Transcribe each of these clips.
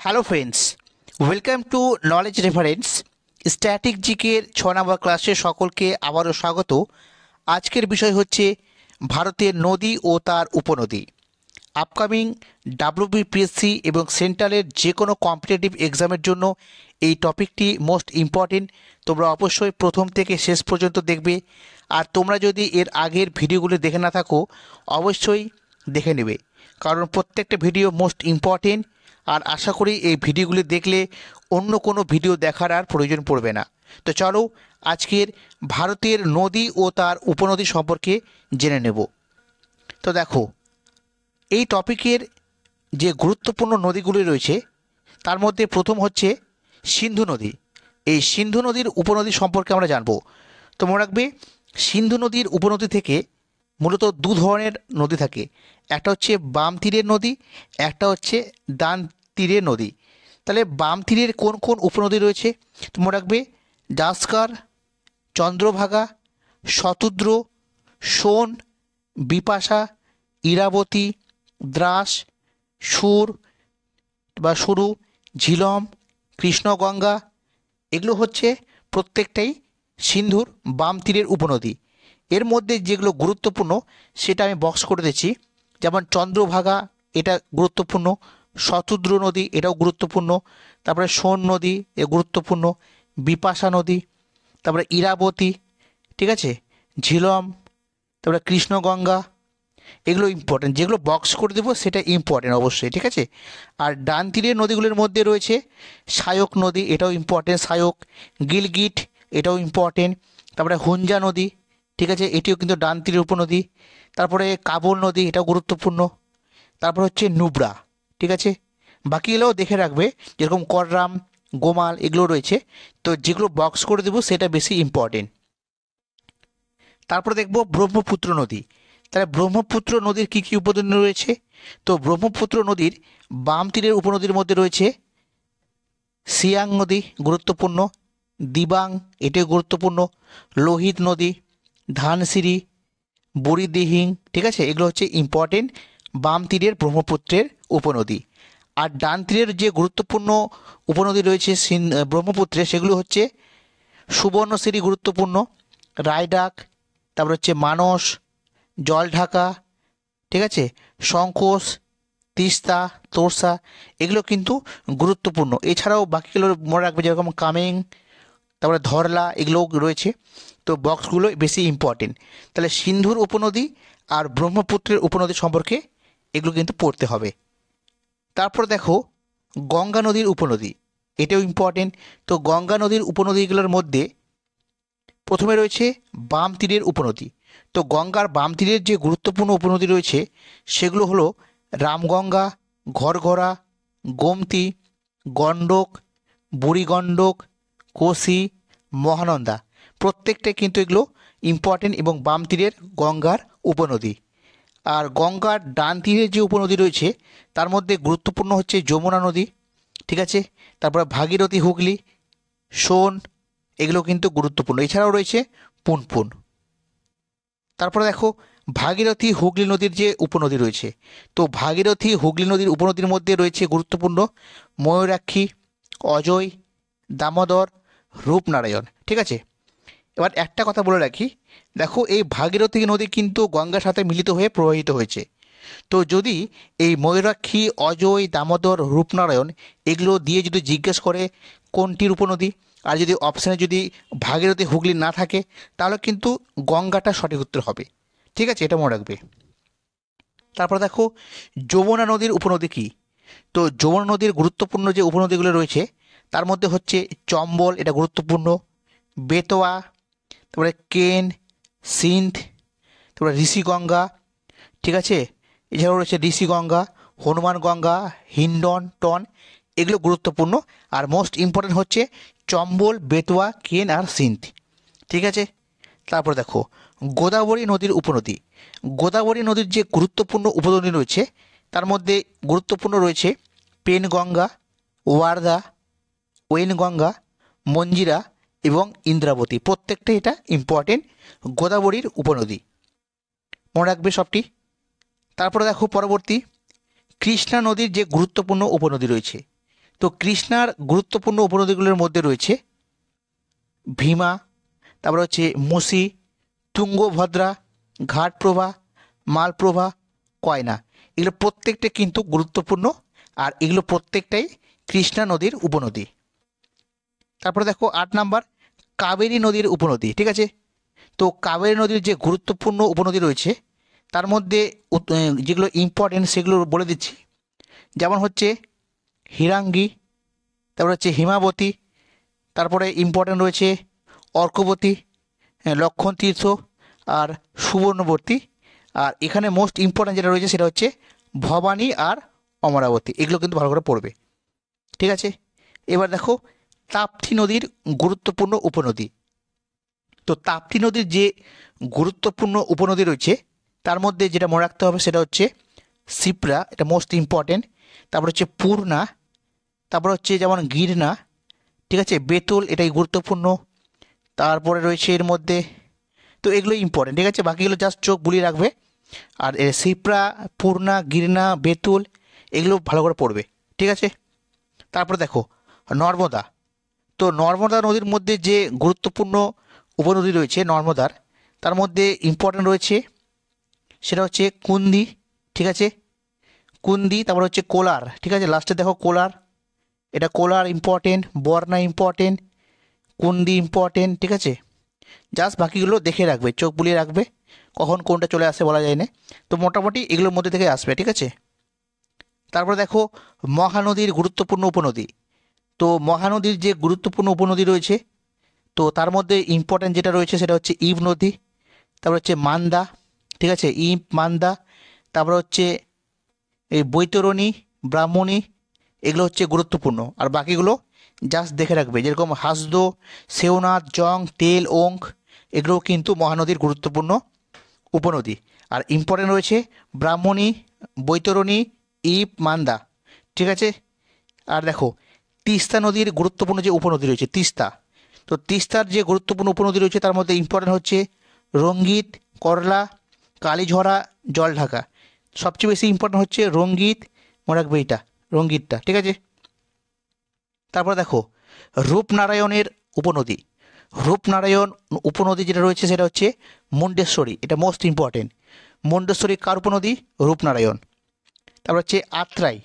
Hello friends, welcome to knowledge reference static জিকের 6 নম্বর ক্লাসে সকলকে আবারও স্বাগত। আজকের বিষয় হচ্ছে ভারতের নদী ও তার উপনদী। আপকামিং ডাব্লিউবিপিএসসি এবং সেন্ট্রালের যে কোনো কম্পিটিটিভ এক্সামের জন্য এই টপিকটি মোস্ট ইম্পর্টেন্ট। তোমরা অবশ্যই প্রথম থেকে শেষ পর্যন্ত দেখবে, আর তোমরা যদি এর আগের ভিডিওগুলি দেখে না থাকো অবশ্যই দেখে নেবে, কারণ প্রত্যেকটা ভিডিও মোস্ট ইম্পর্টেন্ট। আর আশা করি এই ভিডিওগুলি দেখলে অন্য কোনো ভিডিও দেখার আর প্রয়োজন পড়বে না। তো চলো আজকের ভারতের নদী ও তার উপনদী সম্পর্কে জেনে নেব। তো দেখো, এই টপিকের যে গুরুত্বপূর্ণ নদীগুলি রয়েছে তার মধ্যে প্রথম হচ্ছে সিন্ধু নদী। এই সিন্ধু নদীর উপনদী সম্পর্কে আমরা জানব। তো মনে রাখবে, সিন্ধু নদীর উপনদী থেকে মূলত দু ধরনের নদী থাকে, একটা হচ্ছে বাম তীরের নদী, একটা হচ্ছে ডান তীরের নদী। তাহলে বাম তীরের কোন কোন উপনদী রয়েছে তো মনে রাখবে, জাস্কার, চন্দ্রভাগা, শতদ্র, সোন, বিপাশা, ইরাবতী, দ্রাস, সুর বা সরু, ঝিলম, কৃষ্ণগঙ্গা, এগুলো হচ্ছে প্রত্যেকটাই সিন্ধুর বাম তীরের উপনদী। এর মধ্যে যেগুলো গুরুত্বপূর্ণ সেটা আমি বক্স করে দিচ্ছি। যেমন চন্দ্রভাগা, এটা গুরুত্বপূর্ণ। শতদ্র নদী, এটাও গুরুত্বপূর্ণ। তারপরে সোন নদী, এ গুরুত্বপূর্ণ। বিপাশা নদী, তারপরে ইরাবতী, ঠিক আছে, ঝিলম, তারপরে কৃষ্ণগঙ্গা, এগুলো ইম্পর্টেন্ট। যেগুলো বক্স করে দেবো সেটা ইম্পর্টেন্ট অবশ্যই, ঠিক আছে। আর ডান তীরের নদীগুলির মধ্যে রয়েছে সায়ক নদী, এটাও ইম্পর্টেন্ট। সায়ক, গিলগিট, এটাও ইম্পর্টেন্ট। তারপরে হুঞ্জা নদী, ঠিক আছে, এটিও কিন্তু ডান তীরের উপনদী। তারপরে কাবুল নদী, এটাও গুরুত্বপূর্ণ। তারপর হচ্ছে নুব্রা, ঠিক আছে। বাকিগুলোও দেখে রাখবে, যেরকম কররাম, গোমাল, এগুলো রয়েছে। তো যেগুলো বক্স করে দেবো সেটা বেশি ইম্পর্টেন্ট। তারপরে দেখব ব্রহ্মপুত্র নদী। তাহলে ব্রহ্মপুত্র নদীর কী কী উপনদী রয়েছে? তো ব্রহ্মপুত্র নদীর বাম তীরের উপনদীর মধ্যে রয়েছে সিয়াং নদী, গুরুত্বপূর্ণ। দিবাং, এটিও গুরুত্বপূর্ণ। লোহিত নদী, ধানসিরি, বুড়িদিহিং, ঠিক আছে, এগুলো হচ্ছে ইম্পর্টেন্ট বাম তীরের ব্রহ্মপুত্রের উপনদী। আর ডান তীরের যে গুরুত্বপূর্ণ উপনদী রয়েছে ব্রহ্মপুত্রে, সেগুলো হচ্ছে সুবর্ণশিরি, গুরুত্বপূর্ণ। রায়ডাক, তারপর হচ্ছে মানস, জলঢাকা, ঠিক আছে, সংকোচ, তিস্তা, তোরসা, এগুলো কিন্তু গুরুত্বপূর্ণ। এছাড়াও বাকিগুলো মনে রাখবে, যেরকম কামেং, তারপরে ধরলা, এগুলোও রয়েছে। তো বক্সগুলো বেশি ইম্পর্টেন্ট। তাহলে সিন্ধুর উপনদী আর ব্রহ্মপুত্রের উপনদী সম্পর্কে এগুলো কিন্তু পড়তে হবে। তারপর দেখো গঙ্গা নদীর উপনদী, এটাও ইম্পর্টেন্ট। তো গঙ্গা নদীর উপনদীগুলোর মধ্যে প্রথমে রয়েছে বাম তীরের উপনদী। তো গঙ্গার বাম তীরের যে গুরুত্বপূর্ণ উপনদী রয়েছে সেগুলো হলো রামগঙ্গা, ঘরঘরা, গোমতী, গণ্ডক, বুড়িগণ্ডক, কোশি, মহানন্দা। প্রত্যেকটাই কিন্তু এগুলো ইম্পর্টেন্ট এবং বাম তীরের গঙ্গার উপনদী। আর গঙ্গার ডান তীরের যে উপনদী রয়েছে তার মধ্যে গুরুত্বপূর্ণ হচ্ছে যমুনা নদী, ঠিক আছে। তারপরে ভাগীরথী, হুগলি, সোন, এগুলো কিন্তু গুরুত্বপূর্ণ। এছাড়াও রয়েছে পুনপুন। তারপরে দেখো ভাগীরথী হুগলি নদীর যে উপনদী রয়েছে, তো ভাগীরথী হুগলি নদীর উপনদীর মধ্যে রয়েছে গুরুত্বপূর্ণ ময়ূরাক্ষী, অজয়, দামোদর, রূপনারায়ণ, ঠিক আছে। এবার একটা কথা বলে রাখি, দেখো এই ভাগীরথী নদী কিন্তু গঙ্গার সাথে মিলিত হয়ে প্রবাহিত হয়েছে। তো যদি এই ময়ূরাক্ষী, অজয়, দামোদর, রূপনারায়ণ এগুলো দিয়ে যদি জিজ্ঞেস করে কোনটির উপনদী, আর যদি অপশানে যদি ভাগীরথী হুগলি না থাকে, তাহলে কিন্তু গঙ্গাটা সঠিক উত্তর হবে, ঠিক আছে, এটা মনে রাখবে। তারপর দেখো যমুনা নদীর উপনদী কী? তো যমুনা নদীর গুরুত্বপূর্ণ যে উপনদীগুলো রয়েছে তার মধ্যে হচ্ছে চম্বল, এটা গুরুত্বপূর্ণ। বেতোয়া, তারপরে কেন, সিন্ধ, তারপরে ঋষিগঙ্গা, ঠিক আছে। এছাড়াও রয়েছে ঋষিগঙ্গা, হনুমানগঙ্গা, হিন্ডন, টন, এগুলো গুরুত্বপূর্ণ। আর মোস্ট ইম্পর্টেন্ট হচ্ছে চম্বল, বেতোয়া, কেন আর সিন্ধ, ঠিক আছে। তারপর দেখো গোদাবরী নদীর উপনদী। গোদাবরী নদীর যে গুরুত্বপূর্ণ উপনদী রয়েছে তার মধ্যে গুরুত্বপূর্ণ রয়েছে পেনগঙ্গা, ওয়ার্দা, ওয়েনগঙ্গা, মঞ্জিরা এবং ইন্দ্রাবতী। প্রত্যেকটাই এটা ইম্পর্টেন্ট গোদাবরীর উপনদী, মনে রাখবে সবটি। তারপরে দেখো পরবর্তী কৃষ্ণা নদীর যে গুরুত্বপূর্ণ উপনদী রয়েছে, তো তো কৃষ্ণার গুরুত্বপূর্ণ উপনদীগুলোর মধ্যে রয়েছে ভীমা, তারপর হচ্ছে মুসি, তুঙ্গভদ্রা, ঘাটপ্রভা, মালপ্রভা, কয়না। এগুলো প্রত্যেকটা কিন্তু গুরুত্বপূর্ণ, আর এগুলো প্রত্যেকটাই কৃষ্ণা নদীর উপনদী। তারপরে দেখো 8 নাম্বার কাবেরী নদীর উপনদী। ঠিক আছে, তো কাবেরী নদীর যে গুরুত্বপূর্ণ উপনদী রয়েছে তার মধ্যে যেগুলো ইম্পর্টেন্ট সেগুলো বলে দিচ্ছি। যেমন হচ্ছে হিরাঙ্গী, তারপরে হচ্ছে হিমাবতী, তারপরে ইম্পর্টেন্ট রয়েছে অর্কবতী, লক্ষণ তীর্থ আর সুবর্ণবর্তী। আর এখানে মোস্ট ইম্পর্টেন্ট যেটা রয়েছে সেটা হচ্ছে ভবানী আর অমরাবতী। এগুলো কিন্তু ভালো করে পড়বে। ঠিক আছে, এবার দেখো তাপ্তি নদীর গুরুত্বপূর্ণ উপনদী। তো তাপ্তি নদীর যে গুরুত্বপূর্ণ উপনদী রয়েছে তার মধ্যে যেটা মনে রাখতে হবে সেটা হচ্ছে সিপ্রা, এটা মোস্ট ইম্পর্টেন্ট। তারপর হচ্ছে পূর্ণা, তারপর হচ্ছে যেমন গিরনা, ঠিক আছে, বেতুল, এটাই গুরুত্বপূর্ণ। তারপরে রয়েছে এর মধ্যে, তো এগুলো ইম্পর্টেন্ট। ঠিক আছে, বাকিগুলো জাস্ট চোখ বুলিয়ে রাখবে। আর সিপ্রা, পূর্ণা, গিরনা, বেতুল এগুলো ভালো করে পড়বে। ঠিক আছে, তারপরে দেখো নর্মদা। তো নর্মদা নদীর মধ্যে যে গুরুত্বপূর্ণ উপনদী রয়েছে নর্মদার, তার মধ্যে ইম্পর্টেন্ট রয়েছে সেটা হচ্ছে কুন্দি। ঠিক আছে, কুন্দি, তারপর হচ্ছে কোলার। ঠিক আছে, লাস্টে দেখো কোলার, এটা কোলার ইম্পর্টেন্ট, বর্ণা ইম্পর্টেন্ট, কুন্দি ইম্পর্টেন্ট। ঠিক আছে, জাস্ট বাকিগুলো দেখে রাখবে, চোখ বুলিয়ে রাখবে, কখন কোনটা চলে আসে বলা যায় না। তো মোটামুটি এগুলোর মধ্যে থেকে আসবে। ঠিক আছে, তারপরে দেখো মহানদীর গুরুত্বপূর্ণ উপনদী। তো মহানদীর যে গুরুত্বপূর্ণ উপনদী রয়েছে তো তার মধ্যে ইম্পর্টেন্ট যেটা রয়েছে সেটা হচ্ছে ইব নদী, তারপর হচ্ছে মান্দা। ঠিক আছে, ইব, মান্দা, তারপর হচ্ছে এই বৈতরণী, ব্রাহ্মণী, এগুলো হচ্ছে গুরুত্বপূর্ণ। আর বাকিগুলো জাস্ট দেখে রাখবে, যেরকম হাসদো, সেওনাথ, জং, তেল, ওঙ্ক, এগুলোও কিন্তু মহানদীর গুরুত্বপূর্ণ উপনদী। আর ইম্পর্টেন্ট রয়েছে ব্রাহ্মণী, বৈতরণী, ইব, মান্দা। ঠিক আছে, আর দেখো তিস্তা নদীর গুরুত্বপূর্ণ যে উপনদী রয়েছে তিস্তা। তো তিস্তার যে গুরুত্বপূর্ণ উপনদী রয়েছে তার মধ্যে ইম্পর্টেন্ট হচ্ছে রঙ্গিত, করলা, কালীঝরা, জলঢাকা। সবচেয়ে বেশি ইম্পর্টেন্ট হচ্ছে রঙ্গিত, মনে রাখবে এটা, রঙ্গিতটা। ঠিক আছে, তারপর দেখো রূপনারায়ণের উপনদী। রূপনারায়ণ উপনদী যেটা রয়েছে সেটা হচ্ছে মুন্ডেশ্বরী, এটা মোস্ট ইম্পর্টেন্ট। মুন্ডেশ্বরী কার উপনদী? রূপনারায়ণ। তারপর হচ্ছে আত্রাই,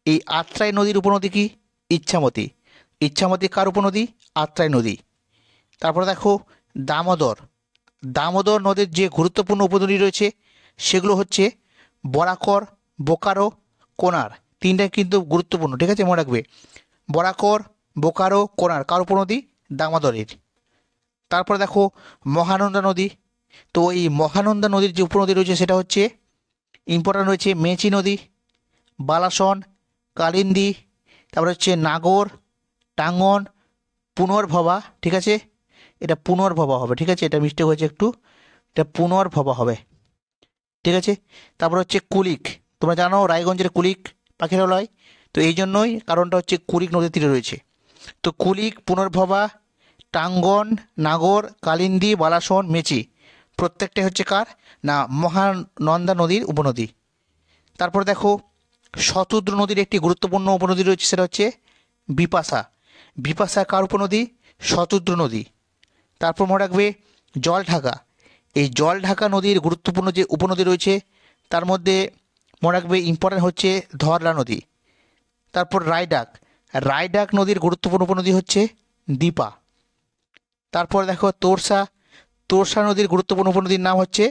এই আত্রাই নদীর উপনদী কি? ইচ্ছামতি। ইচ্ছামতি কার উপনদী? আত্রাই নদী। তারপরে দেখো দামোদর। দামোদর নদীর যে গুরুত্বপূর্ণ উপনদী রয়েছে সেগুলো হচ্ছে বরাকর, বোকারো, কোনার। তিনটাই কিন্তু গুরুত্বপূর্ণ। ঠিক আছে, মনে রাখবে বরাকর, বোকারো, কোনার কার উপনদী? দামোদরের। তারপরে দেখো মহানন্দা নদী। তো এই মহানন্দা নদীর যে উপনদী রয়েছে সেটা হচ্ছে ইম্পর্টেন্ট রয়েছে মেচি নদী, বালাসন, কালিন্দী, তারপরে হচ্ছে নাগর, টাঙ্গন, পুনর্ভবা। ঠিক আছে, এটা পুনর্ভবা হবে। ঠিক আছে, এটা মিস্টেক হয়েছে একটু, এটা পুনর্ভবা হবে। ঠিক আছে, তারপর হচ্ছে কুলিক। তোমরা জানো রায়গঞ্জের কুলিক পাখিরালয়, তো এই জন্যই কারণটা হচ্ছে কুলিক নদীর তীরে রয়েছে। তো কুলিক, পুনর্ভবা, টাঙ্গন, নাগর, কালিন্দী, বালাসন, মেচি প্রত্যেকটাই হচ্ছে কার না? মহানন্দা নদীর উপনদী। তারপর দেখো শতদ্র নদীর একটি গুরুত্বপূর্ণ উপনদী রয়েছে সেটা হচ্ছে বিপাশা। বিপাশা কার উপনদী? শতদ্র নদী। তারপর মনে রাখবে জলঢাকা। এই জলঢাকা নদীর গুরুত্বপূর্ণ যে উপনদী রয়েছে তার মধ্যে মনে রাখবে ইম্পর্টেন্ট হচ্ছে ধরলা নদী। তারপর রায়ডাক। রায়ডাক নদীর গুরুত্বপূর্ণ উপনদী হচ্ছে দীপা। তারপর দেখো তোরসা। তোরসা নদীর গুরুত্বপূর্ণ উপনদীর নাম হচ্ছে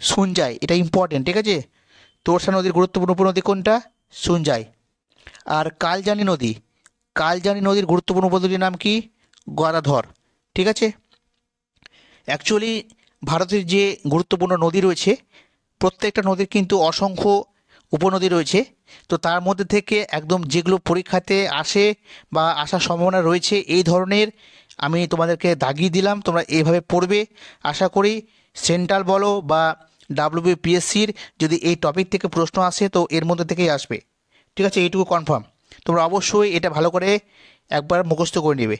সুঞ্জাই, এটা ইম্পর্টেন্ট। ঠিক আছে, তোরসা নদীর গুরুত্বপূর্ণ উপনদী কোনটা? সুঞ্জাই। আর কালজানি নদী। কালজানি নদীর গুরুত্বপূর্ণ উপনদীর নাম কি? গদাধর। ঠিক আছে, অ্যাকচুয়ালি ভারতের যে গুরুত্বপূর্ণ নদী রয়েছে প্রত্যেকটা নদীর কিন্তু অসংখ্য উপনদী রয়েছে। তো তার মধ্যে থেকে একদম যেগুলো পরীক্ষাতে আসে বা আসার সম্ভাবনা রয়েছে এই ধরনের আমি তোমাদেরকে দাগিয়ে দিলাম, তোমরা এইভাবে পড়বে। আশা করি সেন্ট্রাল বলো বা ডাব্লিউবিপিএসসির যদি এই টপিক থেকে প্রশ্ন আসে তো এর মধ্যে থেকেই আসবে। ঠিক আছে, এইটুকু কনফার্ম। তোমরা অবশ্যই এটা ভালো করে একবার মুখস্থ করে নেবে।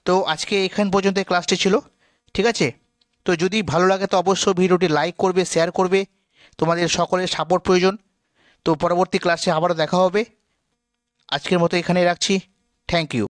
তো আজকে এখান পর্যন্ত এই ক্লাসটি ছিল। ঠিক আছে, তো যদি ভালো লাগে তো অবশ্যই ভিডিওটি লাইক করবে, শেয়ার করবে, তোমাদের সকলের সাপোর্ট প্রয়োজন। তো পরবর্তী ক্লাসে আবারও দেখা হবে। আজকের মতো এখানেই রাখছি। Thank you.